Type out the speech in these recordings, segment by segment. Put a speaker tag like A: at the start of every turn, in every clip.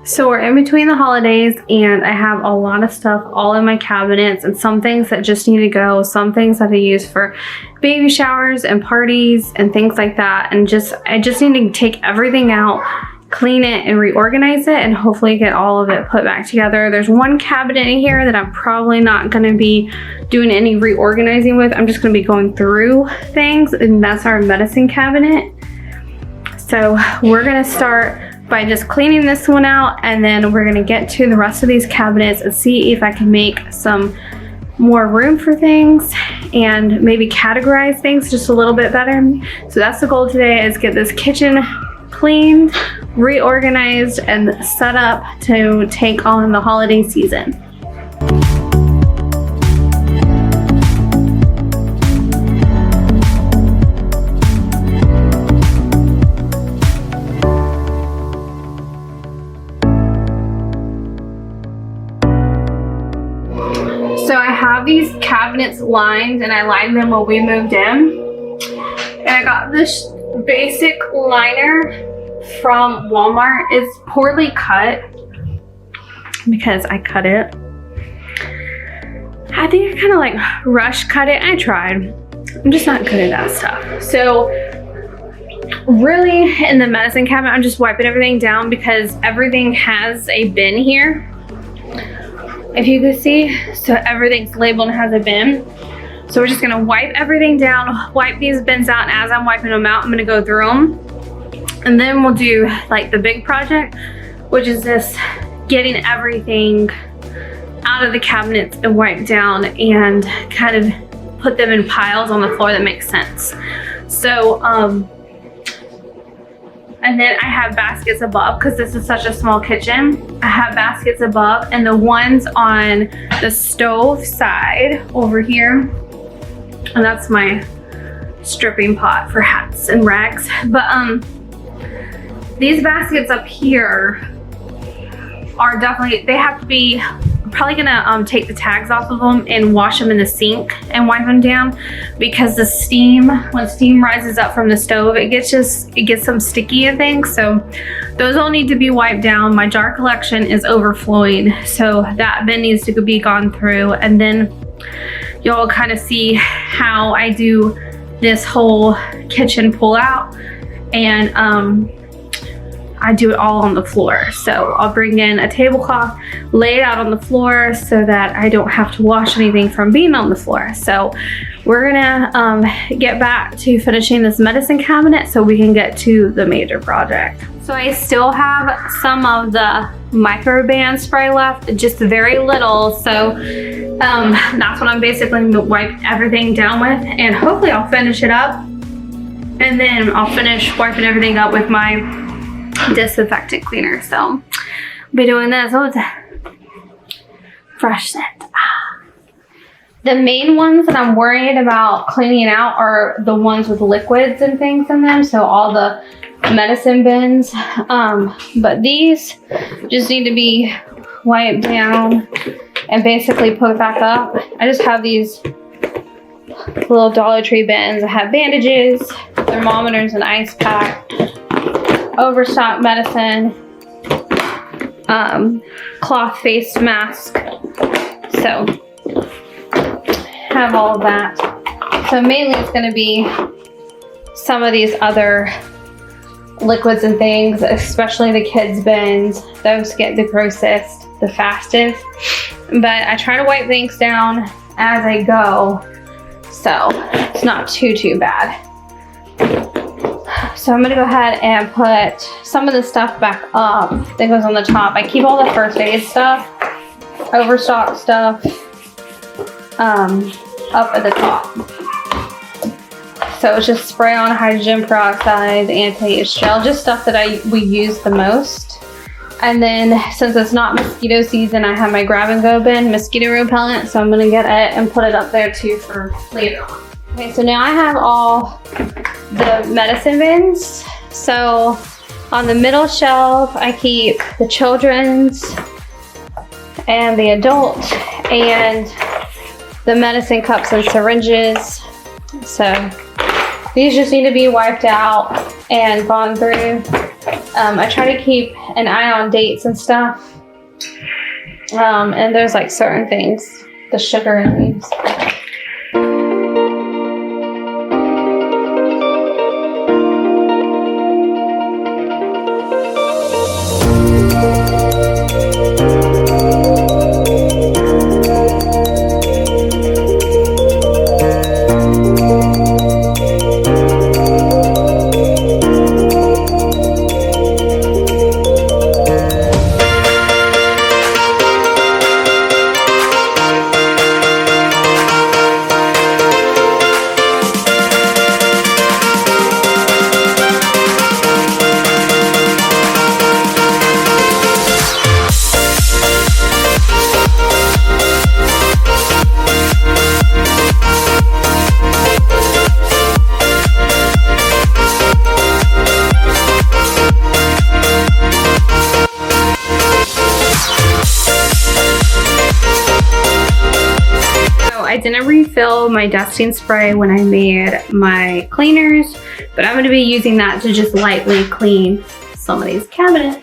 A: So we're in between the holidays and I have a lot of stuff all in my cabinets, and some things that just need to go, some things that I use for baby showers and parties and things like that. And I just need to take everything out, clean it and reorganize it, and hopefully get all of it put back together. There's one cabinet in here that I'm probably not gonna be doing any reorganizing with. I'm just gonna be going through things, and that's our medicine cabinet. So we're gonna start by just cleaning this one out, and then we're gonna get to the rest of these cabinets and see if I can make some more room for things and maybe categorize things just a little bit better. So that's the goal today, is get this kitchen cleaned, reorganized, and set up to take on the holiday season. So I have these cabinets lined, and I lined them when we moved in. And I got this basic liner from Walmart. It's poorly cut because I cut it. I think I kind of like rush cut it. I tried. I'm just not good at that stuff. So really in the medicine cabinet, I'm just wiping everything down because everything has a bin here. If you can see, so everything's labeled and has a bin. So we're just gonna wipe everything down, wipe these bins out, and as I'm wiping them out, I'm gonna go through them. And then we'll do like the big project, which is this getting everything out of the cabinets and wiped down and kind of put them in piles on the floor that makes sense. So, and then I have baskets above, because this is such a small kitchen. I have baskets above, and the ones on the stove side over here, and that's my stripping pot for hats and rags. But these baskets up here are definitely, they have to be, I'm probably gonna take the tags off of them and wash them in the sink and wipe them down, because the steam, when steam rises up from the stove, it gets some sticky and things. So those all need to be wiped down. My jar collection is overflowing, so that bin needs to be gone through. And then you'll kind of see how I do this whole kitchen pull out, and I do it all on the floor. So I'll bring in a tablecloth, lay it out on the floor so that I don't have to wash anything from being on the floor. So we're gonna get back to finishing this medicine cabinet so we can get to the major project. So I still have some of the microban spray left, just very little. So that's what I'm basically gonna wipe everything down with, and hopefully I'll finish it up. And then I'll finish wiping everything up with my disinfectant cleaner. So I'll be doing this. Oh, it's a fresh scent. The main ones that I'm worried about cleaning out are the ones with liquids and things in them, so all the medicine bins. But these just need to be wiped down and basically put back up. I just have these little Dollar Tree bins. I have bandages, thermometers, an ice pack, overstock medicine, cloth face mask. So have all of that. So mainly it's going to be some of these other liquids and things, especially the kids bins. Those get the grossest the fastest, but I try to wipe things down as I go, so it's not too bad. So I'm gonna go ahead and put some of the stuff back up that goes on the top. I keep all the first aid stuff, overstock stuff, up at the top. So it's just spray on hydrogen peroxide, anti-itch gel, just stuff that we use the most. And then since it's not mosquito season, I have my grab and go bin, mosquito repellent. So I'm gonna get it and put it up there too for later on. Okay, so now I have all the medicine bins. So on the middle shelf, I keep the children's and the adult and the medicine cups and syringes. So these just need to be wiped out and gone through. I try to keep an eye on dates and stuff. And there's like certain things, the sugar in these. I didn't refill my dusting spray when I made my cleaners, but I'm going to be using that to just lightly clean some of these cabinets.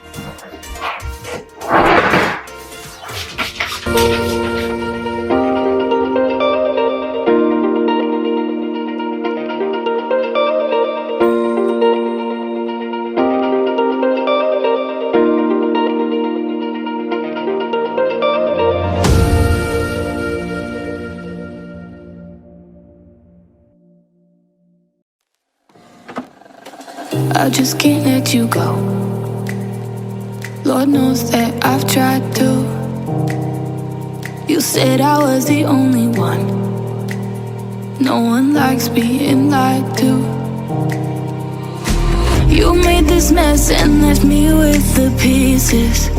B: I just can't let you go. Lord knows that I've tried to. You said I was the only one. No one likes being lied to. You made this mess and left me with the pieces.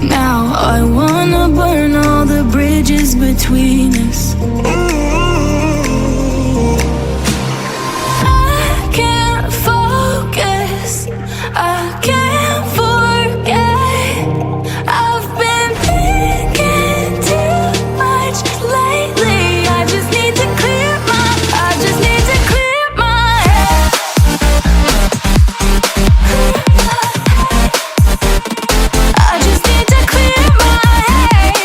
B: Now I wanna burn all the bridges between us. I can't forget. I've been thinking too much lately. I just need to clear my head. I just need to clear my head.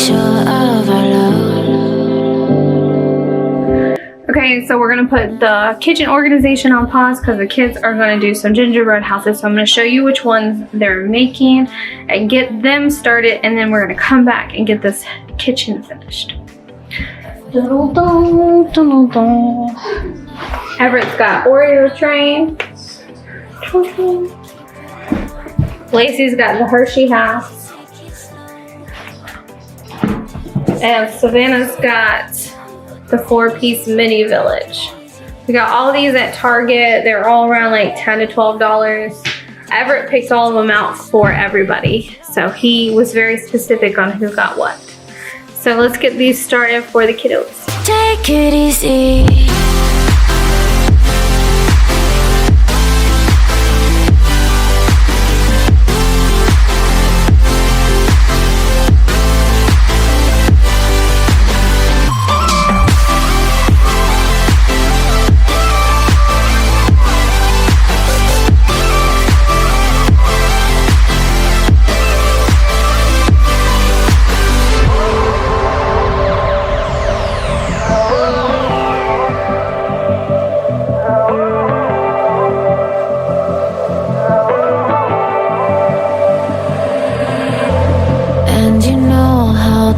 B: sure of our love.
A: Okay, so we're gonna put the kitchen organization on pause because the kids are gonna do some gingerbread houses. So I'm gonna show you which ones they're making and get them started, and then we're gonna come back and get this kitchen finished. Everett's got Oreo train. Lacey's got the Hershey house. And Savannah's got the 4-piece mini village. We got all these at Target. They're all around like $10 to $12. Everett picked all of them out for everybody. So he was very specific on who got what. So let's get these started for the kiddos.
B: Take it easy.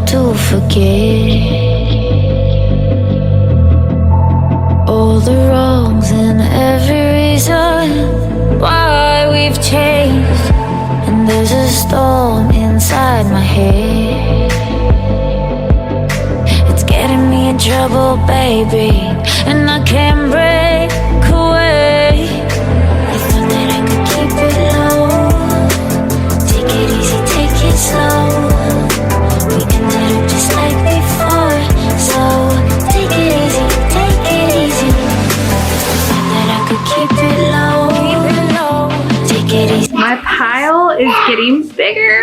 B: To forget all the wrongs and every reason why we've changed. And there's a storm inside my head. It's getting me in trouble, baby, and I can't break away. I thought that I could keep it low. Take it easy, take it slow. Just like before, so take it easy, take it easy. That I could keep it low, take it easy.
A: My pile is getting bigger.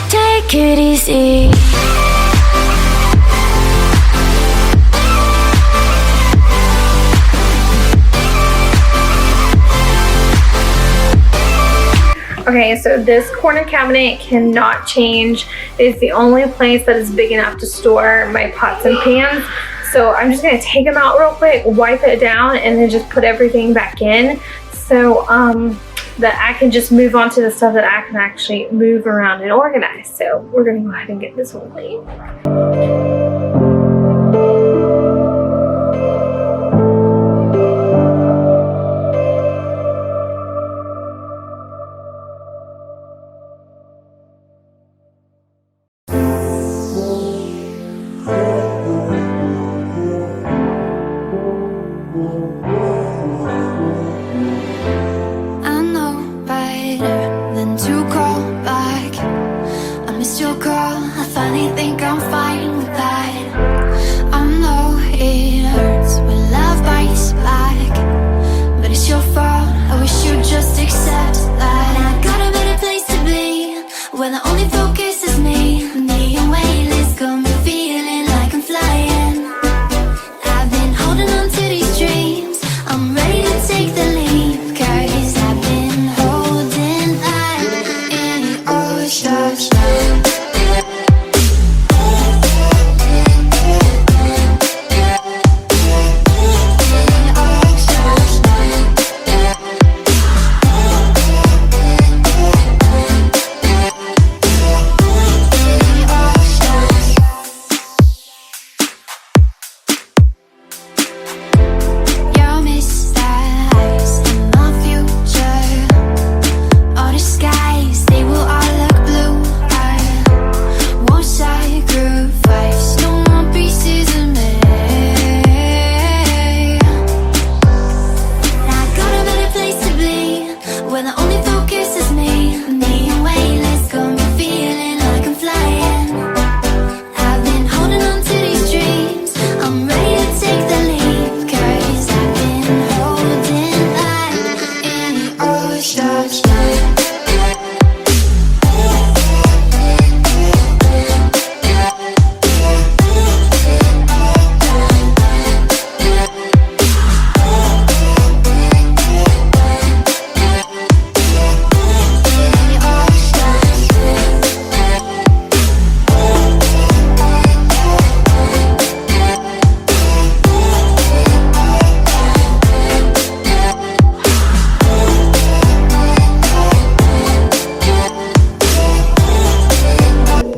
B: Take it easy.
A: Okay, so this corner cabinet cannot change. It is the only place that is big enough to store my pots and pans. So I'm just gonna take them out real quick, wipe it down, and then just put everything back in. So that I can just move on to the stuff that I can actually move around and organize. So we're gonna go ahead and get this one clean.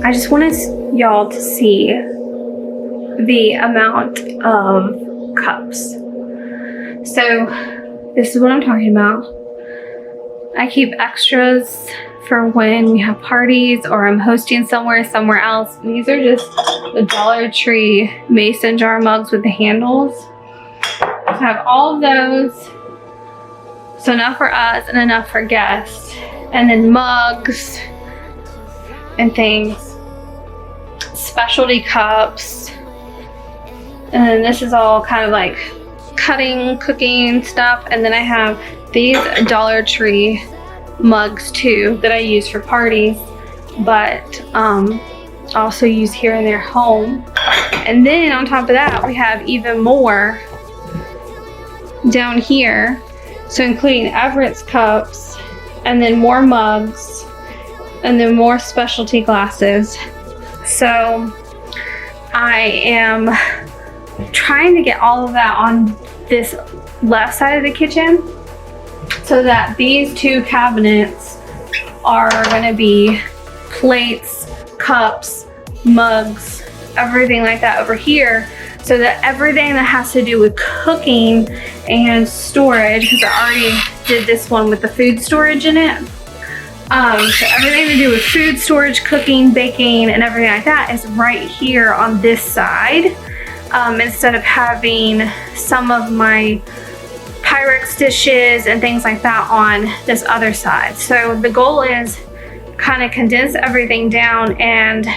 A: I just wanted y'all to see the amount of cups. So this is what I'm talking about. I keep extras for when we have parties or I'm hosting somewhere else. These are just the Dollar Tree mason jar mugs with the handles. I have all of those. So enough for us and enough for guests. And then mugs and things. Specialty cups. And then this is all kind of like cutting, cooking stuff. And then I have these Dollar Tree mugs too that I use for parties, but also use here in their home. And then on top of that, we have even more down here. So including Everett's cups, and then more mugs, and then more specialty glasses. So I am trying to get all of that on this left side of the kitchen so that these two cabinets are going to be plates, cups, mugs, everything like that over here, so that everything that has to do with cooking and storage, because I already did this one with the food storage in it. So everything to do with food storage, cooking, baking, and everything like that is right here on this side. Instead of having some of my Pyrex dishes and things like that on this other side. So the goal is kind of condense everything down, and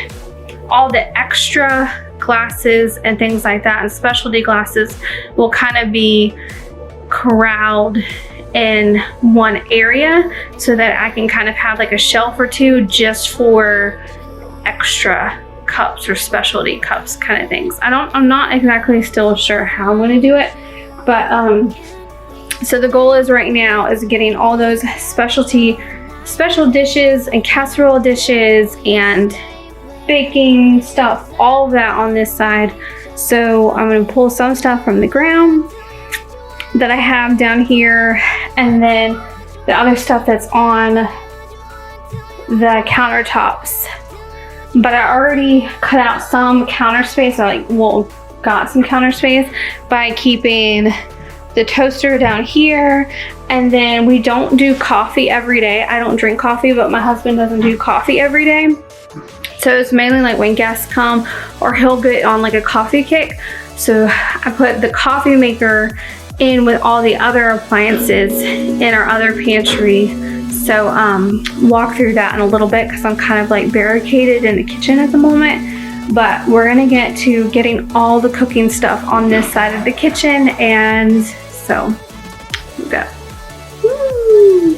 A: all the extra glasses and things like that and specialty glasses will kind of be corralled in one area so that I can kind of have like a shelf or two just for extra cups or specialty cups kind of things. I'm not exactly still sure how I'm going to do it, but so the goal is right now is getting all those special dishes and casserole dishes and baking stuff, all of that on this side. So I'm going to pull some stuff from the ground that I have down here, and then the other stuff that's on the countertops. But I already cut out some counter space. I got some counter space by keeping the toaster down here. And then we don't do coffee every day. I don't drink coffee, but my husband doesn't do coffee every day. So it's mainly like when guests come or he'll get on like a coffee kick. So I put the coffee maker in with all the other appliances in our other pantry. So walk through that in a little bit because I'm kind of like barricaded in the kitchen at the moment. But we're gonna get to getting all the cooking stuff on this side of the kitchen, and so we've got. Woo!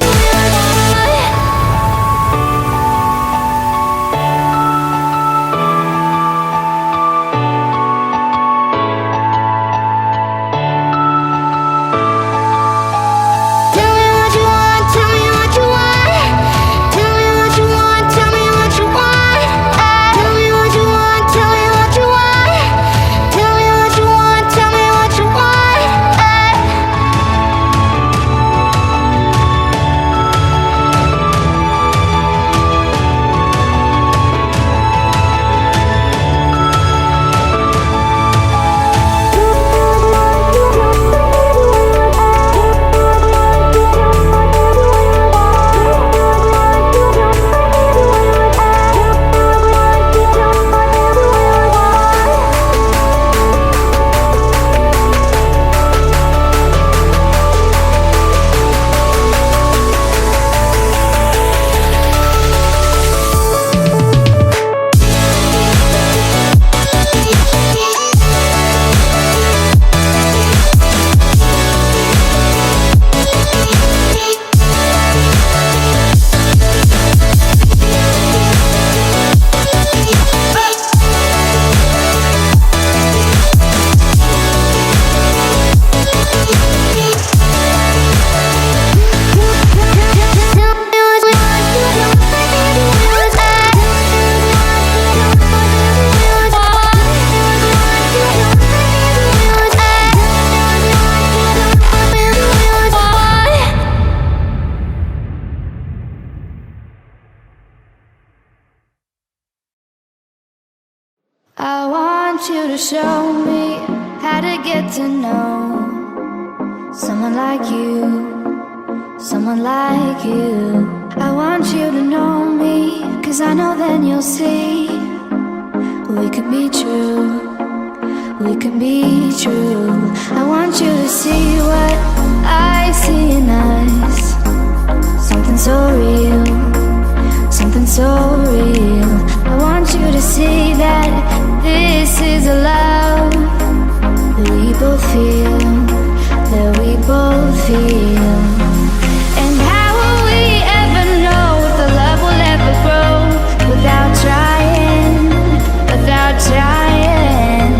B: I want you to show me how to get to know someone like you, someone like you. I want you to know me, 'cause I know then you'll see we could be true, we could be true. I want you to see what I see in us, something so real, something so real. I want you to see that this is a love that we both feel, that we both feel. And how will we ever know if the love will ever grow without trying, without trying?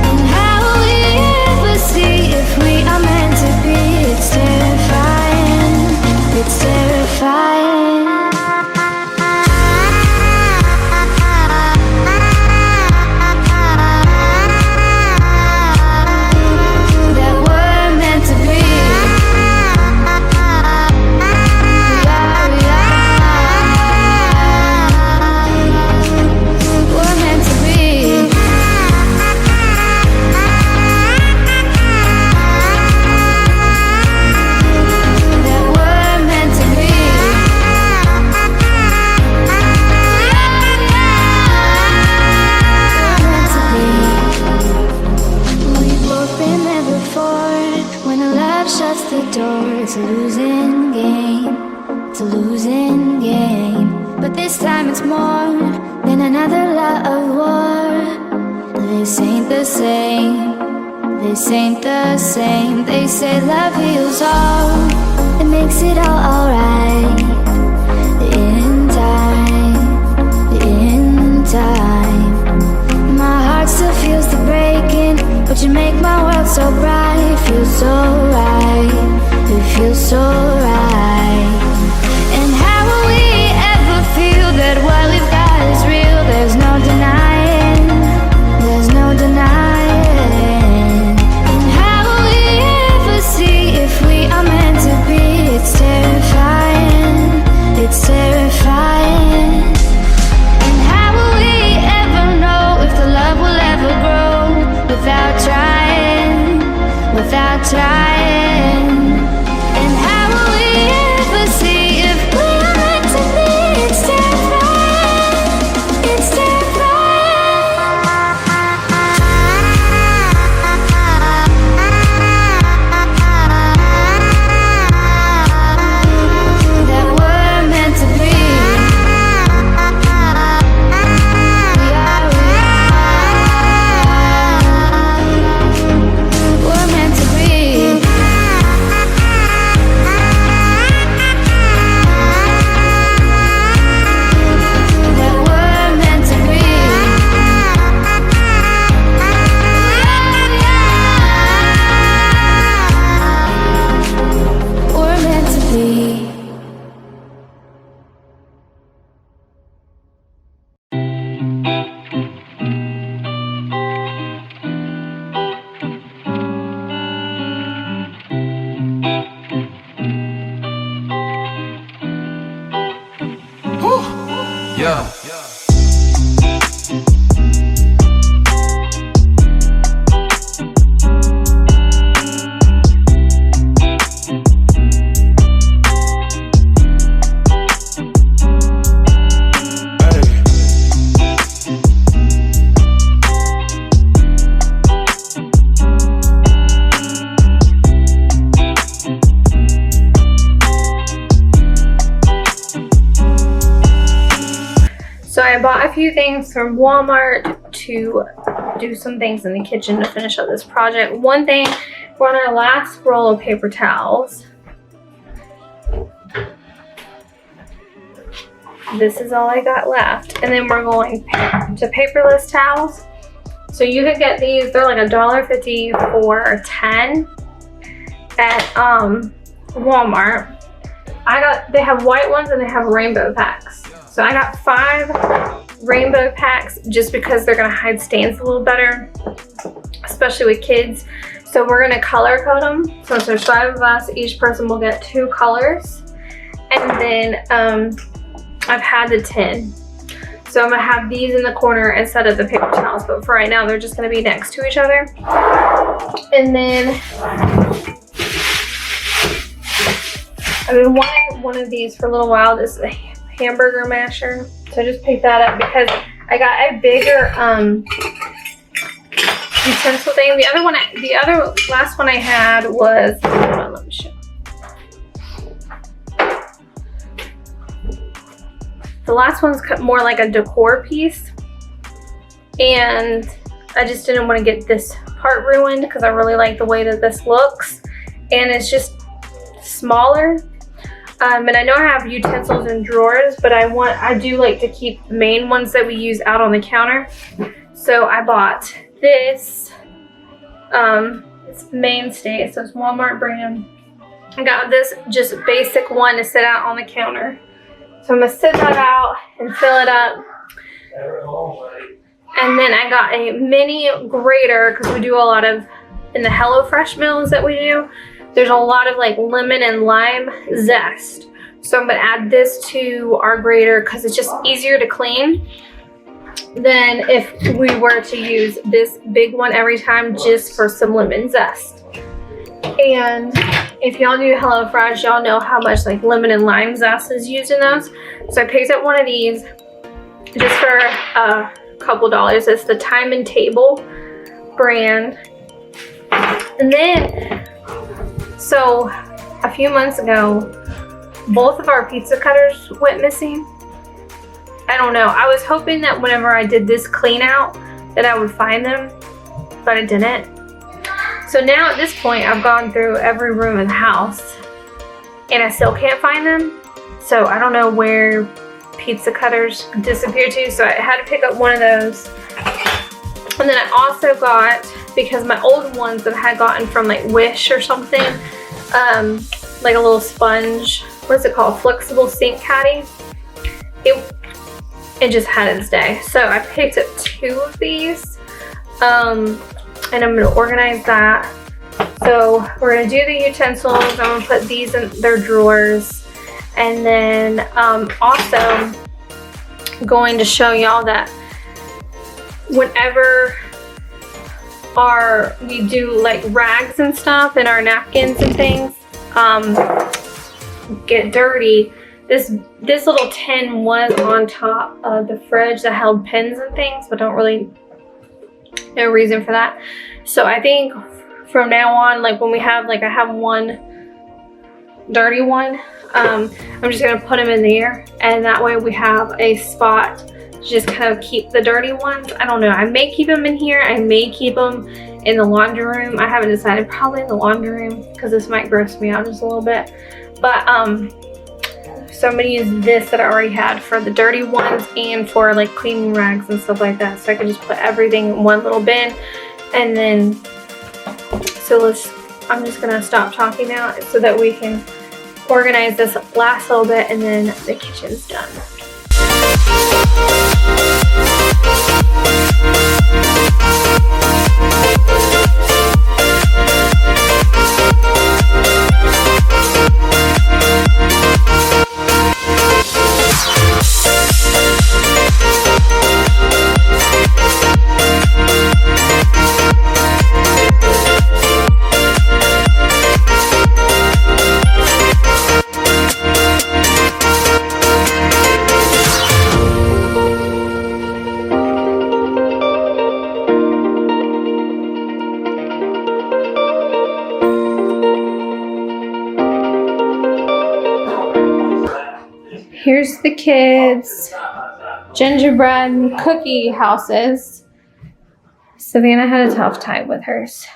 B: And how will we ever see if we are meant to be? It's terrifying, it's terrifying. It's a losing game, it's a losing game. But this time it's more than another lot of war. This ain't the same, this ain't the same. They say love heals all, it makes it all alright. In time, in time. My heart still feels the breaking, but you make my world so bright. Feels so right, it feels so right. And how will we ever feel that what we've got is real? There's no denying, there's no denying. And how will we ever see if we are meant to be? It's terrifying, it's terrifying. And how will we ever know if the love will ever grow without trying, without trying? And how will we ever see if we are meant to be? It's terrifying, it's that we're meant to be. We're meant to be. That we're meant to be. We're meant to be.
C: Yeah.
A: So I bought a few things from Walmart to do some things in the kitchen to finish up this project. One thing, we're on our last roll of paper towels. This is all I got left. And then we're going to paperless towels. So you could get these, they're like $1.50 for 10 at Walmart. They have white ones and they have rainbow packs. So I got 5 rainbow packs just because they're gonna hide stains a little better, especially with kids. So we're gonna color code them. So if there's 5 of us, each person will get 2 colors. And then I've had the tin. So I'm gonna have these in the corner instead of the paper towel. house, but for right now, they're just gonna be next to each other. And then I've been wanting one of these for a little while. This is a hamburger masher. So I just picked that up because I got a bigger utensil thing. The other last one I had was, hold on, let me show. The last one's more like a decor piece, and I just didn't want to get this part ruined because I really like the way that this looks, and it's just smaller. And I know I have utensils and drawers, but I do like to keep the main ones that we use out on the counter. So I bought this. It's Mainstay, so it's Walmart brand. I got this just basic one to sit out on the counter. So I'm gonna sit that out and fill it up. And then I got a mini grater because we do a lot of, in the HelloFresh meals that we do, there's a lot of like lemon and lime zest. So I'm gonna add this to our grater because it's just easier to clean than if we were to use this big one every time just for some lemon zest. And if y'all do HelloFresh, y'all know how much like lemon and lime zest is used in those. So I picked up one of these just for a couple dollars. It's the Time and Table brand. And then, so a few months ago, both of our pizza cutters went missing. I don't know. I was hoping that whenever I did this clean out that I would find them, but I didn't. So now at this point, I've gone through every room in the house and I still can't find them. So I don't know where pizza cutters disappeared to. So I had to pick up one of those. And then I also got, because my old ones that I had gotten from like Wish or something, like a little sponge, what's it called? Flexible sink caddy. It just had its day. So I picked up 2 of these. And I'm gonna organize that. So we're gonna do the utensils. I'm gonna put these in their drawers. And then also going to show y'all that whenever we do like rags and stuff and our napkins and things get dirty, this little tin was on top of the fridge that held pins and things, but don't really no reason for that. So I think from now on, like when we have, like I have one dirty one, I'm just gonna put them in there, and that way we have a spot to just kind of keep the dirty ones. I don't know, I may keep them in here, I may keep them in the laundry room. I haven't decided, probably in the laundry room because this might gross me out just a little bit. But so I'm gonna use this that I already had for the dirty ones and for like cleaning rags and stuff like that. So I can just put everything in one little bin. And then, so I'm just gonna stop talking now so that we can organize this last little bit and then the kitchen's done. Here's the kids' gingerbread cookie houses. Savannah had a tough time with hers,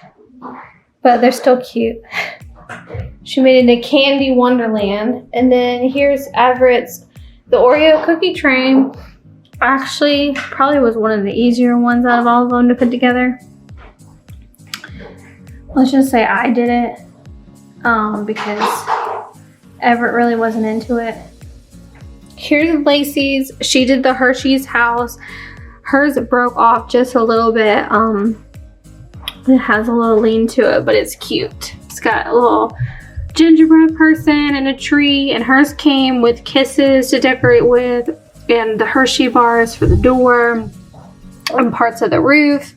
A: but they're still cute. She made it a candy wonderland. And then here's Everett's, the Oreo cookie train. Actually, probably was one of the easier ones out of all of them to put together. Let's just say I did it because Everett really wasn't into it. Here's Lacey's. She did the Hershey's house. Hers broke off just a little bit. It has a little lean to it, but it's cute. It's got a little gingerbread person and a tree, and hers came with kisses to decorate with and the Hershey bars for the door. and parts of the roof.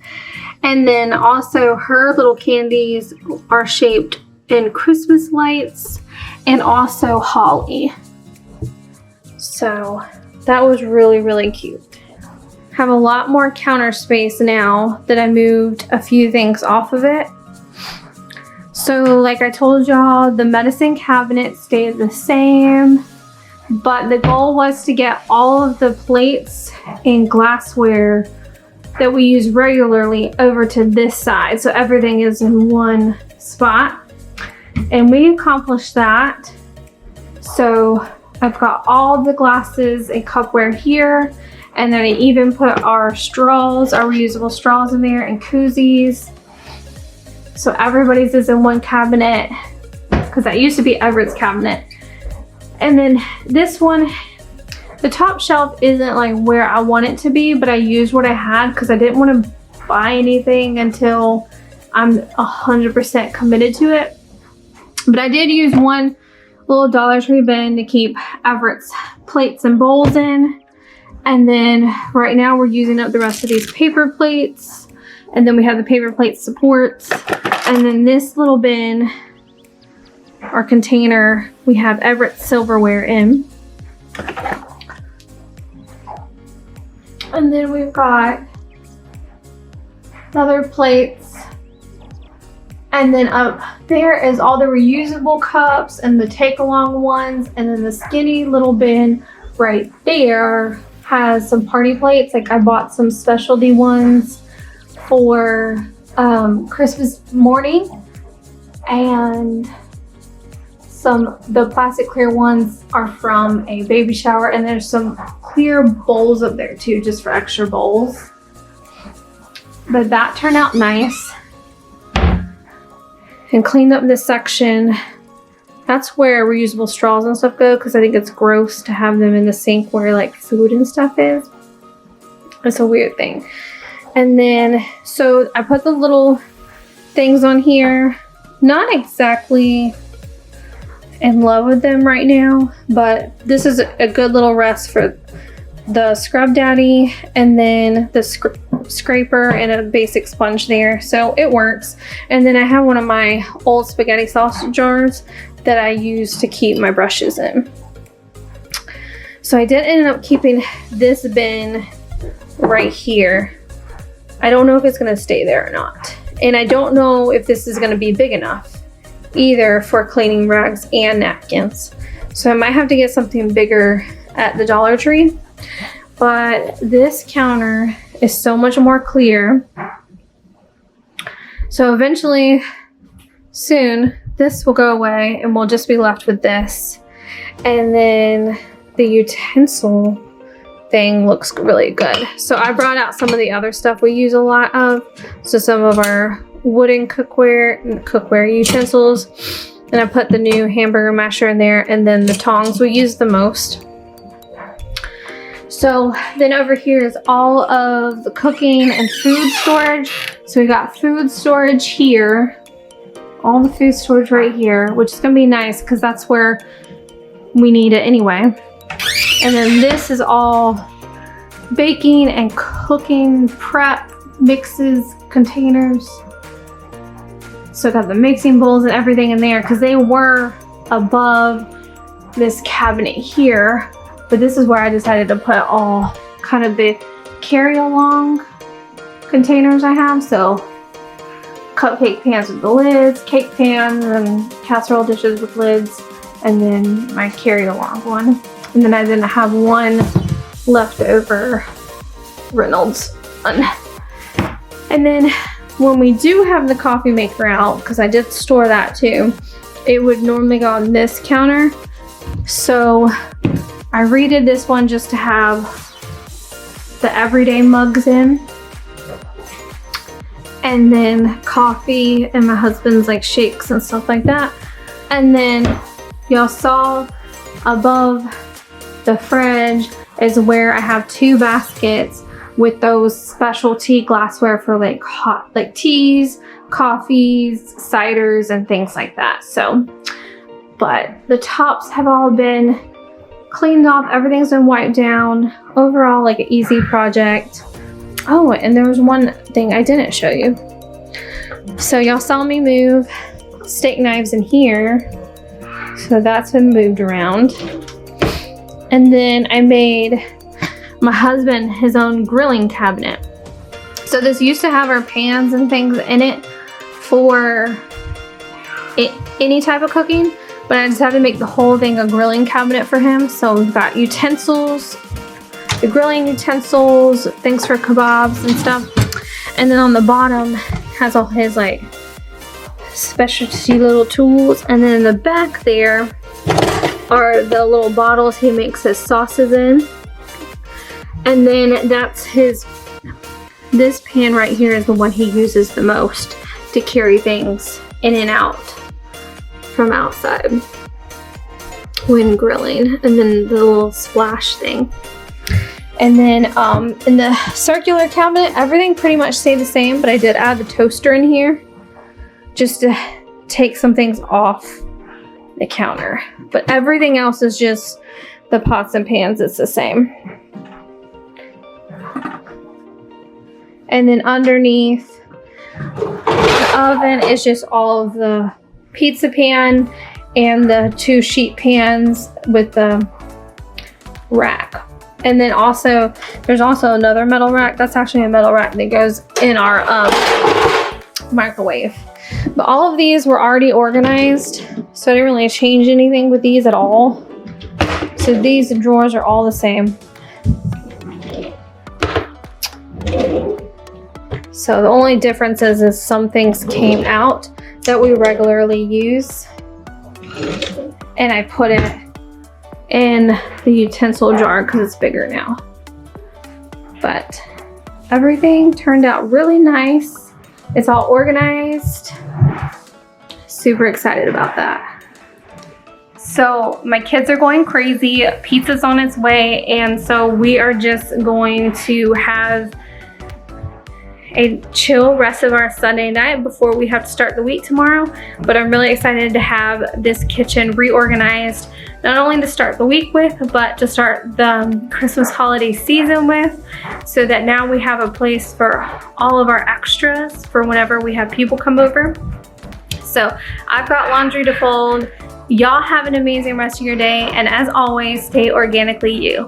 A: And then also her little candies are shaped in Christmas lights and also holly. So that was really, really cute. Have a lot more counter space now that I moved a few things off of it. So like I told y'all, the medicine cabinet stayed the same, but the goal was to get all of the plates and glassware that we use regularly over to this side, so everything is in one spot. And we accomplished that. So I've got all the glasses and cupware here, and then I even put our straws, our reusable straws in there, and koozies. So everybody's is in one cabinet, because that used to be Everett's cabinet. And then this one, the top shelf isn't like where I want it to be, but I used what I had because I didn't want to buy anything until I'm 100% committed to it. But I did use one little Dollar Tree bin to keep Everett's plates and bowls in. And then right now we're using up the rest of these paper plates. And then we have the paper plate supports. And then this little bin, our container, we have Everett's silverware in. And then we've got other plates. And then up there is all the reusable cups and the take-along ones. And then the skinny little bin right there has some party plates. Like I bought some specialty ones for Christmas morning. And the plastic clear ones are from a baby shower, and there's some clear bowls up there too, just for extra bowls. But that turned out nice. And cleaned up this section. That's where reusable straws and stuff go, because I think it's gross to have them in the sink where like food and stuff is. It's a weird thing. And then, so I put the little things on here. Not exactly in love with them right now, but this is a good little rest for the Scrub Daddy, and then the scraper and a basic sponge there, so it works. And then I have one of my old spaghetti sauce jars that I use to keep my brushes in. So I did end up keeping this bin right here. I don't know if it's gonna stay there or not, and I don't know if this is gonna be big enough either for cleaning rags and napkins. So I might have to get something bigger at the Dollar Tree. But this counter is so much more clear. So eventually, soon, this will go away and we'll just be left with this. And then the utensil thing looks really good. So I brought out some of the other stuff we use a lot of. So some of our wooden cookware utensils, and I put the new hamburger masher in there, and then the tongs we use the most. So then over here is all of the cooking and food storage. So we got food storage here, all the food storage right here, which is gonna be nice because that's where we need it anyway. And then this is all baking and cooking prep mixes, containers. So I got the mixing bowls and everything in there because they were above this cabinet here. But this is where I decided to put all kind of the carry-along containers I have. So cupcake pans with the lids, cake pans, and casserole dishes with lids, and then my carry-along one. And then I didn't have one leftover Reynolds one. And then when we do have the coffee maker out, because I did store that too, it would normally go on this counter. So I redid this one just to have the everyday mugs in. And then coffee and my husband's like shakes and stuff like that. And then y'all saw above the fridge is where I have 2 baskets with those specialty glassware for like hot, like teas, coffees, ciders, and things like that. So, but the tops have all been cleaned off. Everything's been wiped down. Overall, like an easy project. Oh, and there was one thing I didn't show you. So y'all saw me move steak knives in here. So that's been moved around. And then I made my husband his own grilling cabinet. So this used to have our pans and things in it for any type of cooking, but I just had to make the whole thing a grilling cabinet for him. So we've got utensils, the grilling utensils, things for kebabs and stuff. And then on the bottom has all his like specialty little tools. And then in the back there are the little bottles he makes his sauces in. And then that's this pan right here is the one he uses the most to carry things in and out from outside when grilling. And then the little splash thing. And then in the circular cabinet, everything pretty much stayed the same, but I did add the toaster in here just to take some things off the counter. But everything else is just the pots and pans, it's the same. And then underneath the oven is just all of the pizza pan and the 2 sheet pans with the rack. And then also, there's also another metal rack. That's actually a metal rack that goes in our microwave. But all of these were already organized, so I didn't really change anything with these at all. So these drawers are all the same. So the only difference is some things came out that we regularly use, and I put it in the utensil jar because it's bigger now. But everything turned out really nice. It's all organized. Super excited about that. So my kids are going crazy. Pizza's on its way, and so we are just going to have a chill rest of our Sunday night before we have to start the week tomorrow. But I'm really excited to have this kitchen reorganized, not only to start the week with, but to start the Christmas holiday season with, so that now we have a place for all of our extras for whenever we have people come over. So I've got laundry to fold. Y'all have an amazing rest of your day, and as always, stay organically you.